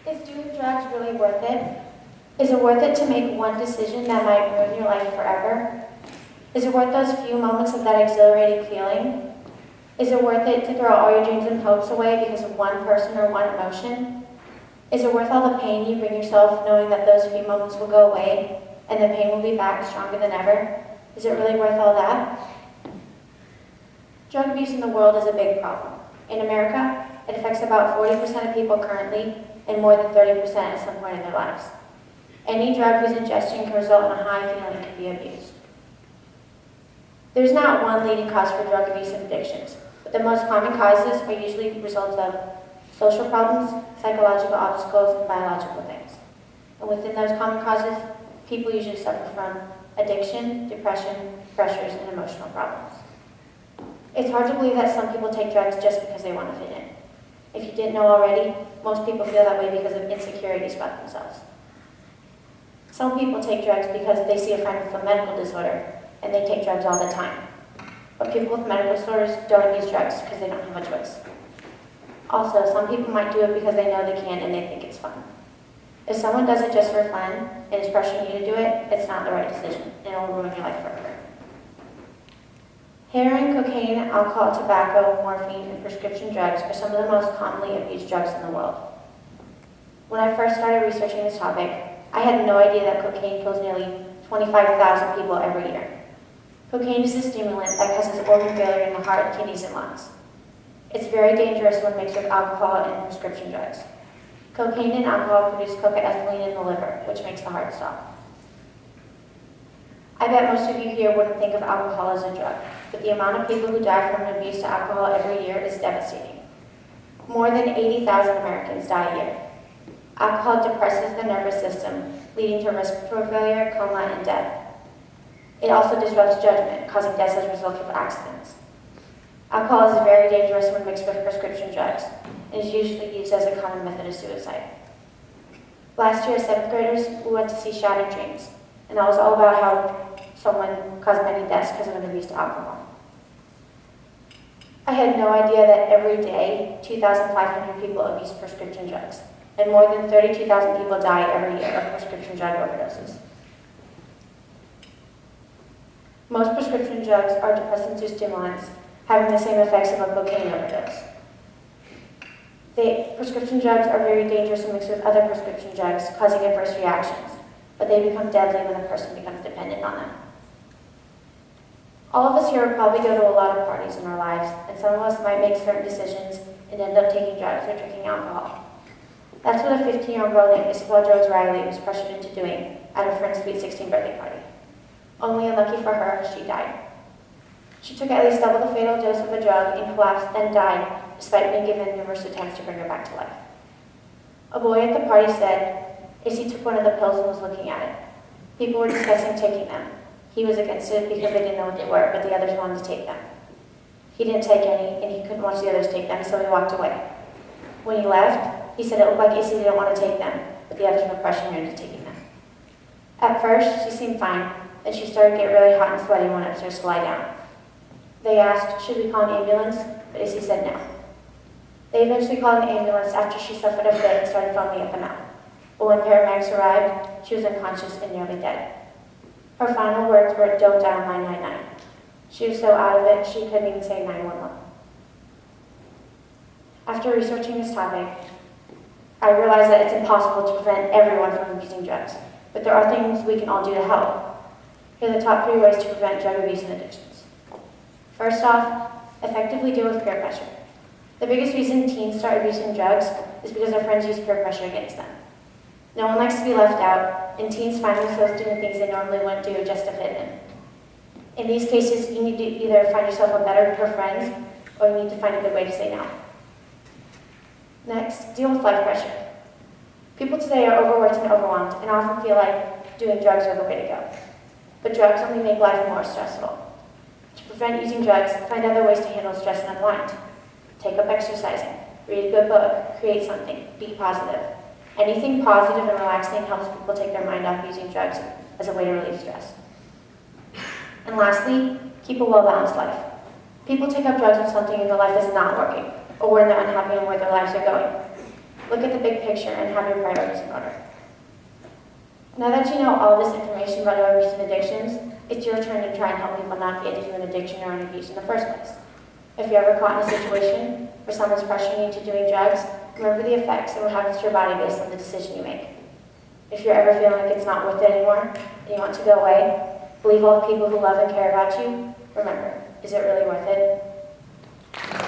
Is doing drugs really worth it? Is it worth it to make one decision that might ruin your life forever? Is it worth those few moments of that exhilarating feeling? Is it worth it to throw all your dreams and hopes away because of one person or one emotion? Is it worth all the pain you bring yourself knowing that those few moments will go away and the pain will be back stronger than ever? Is it really worth all that? Drug abuse in the world is a big problem. In America, it affects about 40% of people currently and more than 30% at some point in their lives. Any drug whose ingestion can result in a high feeling can be abused. There's not one leading cause for drug abuse and addictions, but the most common causes are usually results of social problems, psychological obstacles, and biological things. And within those common causes, people usually suffer from addiction, depression, pressures, and emotional problems. It's hard to believe that some people take drugs just because they want to fit in. If you didn't know already, most people feel that way because of insecurities about themselves. Some people take drugs because they see a friend with a medical disorder, and they take drugs all the time. But people with medical disorders don't abuse drugs because they don't have a choice. Also, some people might do it because they know they can and they think it's fun. If someone does it just for fun and is pressuring you to do it, it's not the right decision, and it will ruin your life forever. Heroin, cocaine, alcohol, tobacco, morphine, and prescription drugs are some of the most commonly abused drugs in the world. When I first started researching this topic, I had no idea that cocaine kills nearly 25,000 people every year. Cocaine is a stimulant that causes organ failure in the heart, kidneys, and lungs. It's very dangerous when mixed with alcohol and prescription drugs. Cocaine and alcohol produce cocaethylene in the liver, which makes the heart stop. I bet most of you here wouldn't think of alcohol as a drug, but the amount of people who die from abuse to alcohol every year is devastating. More than 80,000 Americans die a year. Alcohol depresses the nervous system, leading to respiratory failure, coma, and death. It also disrupts judgment, causing deaths as a result of accidents. Alcohol is very dangerous when mixed with prescription drugs, and is usually used as a common method of suicide. Last year, as 7th graders, we went to see Shattered Dreams, and that was all about how someone caused many deaths because of an abuse to alcohol. I had no idea that every day, 2,500 people abuse prescription drugs, and more than 32,000 people die every year of prescription drug overdoses. Most prescription drugs are depressants or stimulants, having the same effects of a cocaine overdose. Prescription drugs are very dangerous when mixed with other prescription drugs, causing adverse reactions, but they become deadly when a person becomes dependent on them. All of us here will probably go to a lot of parties in our lives, and some of us might make certain decisions and end up taking drugs or drinking alcohol. That's what a 15-year-old girl named Isabel Jones Riley was pressured into doing at her friend's sweet 16 birthday party. Only unlucky for her, she died. She took at least double the fatal dose of a drug and collapsed, then died, despite being given numerous attempts to bring her back to life. A boy at the party said Issy took one of the pills and was looking at it. People were discussing taking them. He was against it because they didn't know what they were, but the others wanted to take them. He didn't take any, and he couldn't watch the others take them, so he walked away. When he left, he said it looked like Issy didn't want to take them, but the others were pressuring her into taking them. At first, she seemed fine, then she started to get really hot and sweaty and went upstairs to lie down. They asked, should we call an ambulance? But Issy said no. They eventually called an ambulance after she suffered a fit and started foaming at the mouth. But when paramedics arrived, she was unconscious and nearly dead. Her final words were, "Don't dial 999. She was so out of it, she couldn't even say 911. After researching this topic, I realized that it's impossible to prevent everyone from abusing drugs, but there are things we can all do to help. Here are the top 3 ways to prevent drug abuse and addictions. First off, effectively deal with peer pressure. The biggest reason teens start abusing drugs is because their friends use peer pressure against them. No one likes to be left out, and teens find themselves doing things they normally wouldn't do just to fit in. In these cases, you need to either find yourself a better group of friends, or you need to find a good way to say no. Next, deal with life pressure. People today are overworked and overwhelmed, and often feel like doing drugs are the way to go. But drugs only make life more stressful. To prevent using drugs, find other ways to handle stress and unwind. Take up exercising, read a good book, create something, be positive. Anything positive and relaxing helps people take their mind off using drugs as a way to relieve stress. And lastly, keep a well-balanced life. People take up drugs when something in their life is not working, or when they're unhappy and where their lives are going. Look at the big picture and have your priorities in order. Now that you know all this information about overuse and addictions, it's your turn to try and help people not get into an addiction or an abuse in the first place. If you're ever caught in a situation where someone's pressuring you into doing drugs, remember the effects it will have to your body based on the decision you make. If you're ever feeling like it's not worth it anymore, and you want to go away, believe all the people who love and care about you, remember, is it really worth it?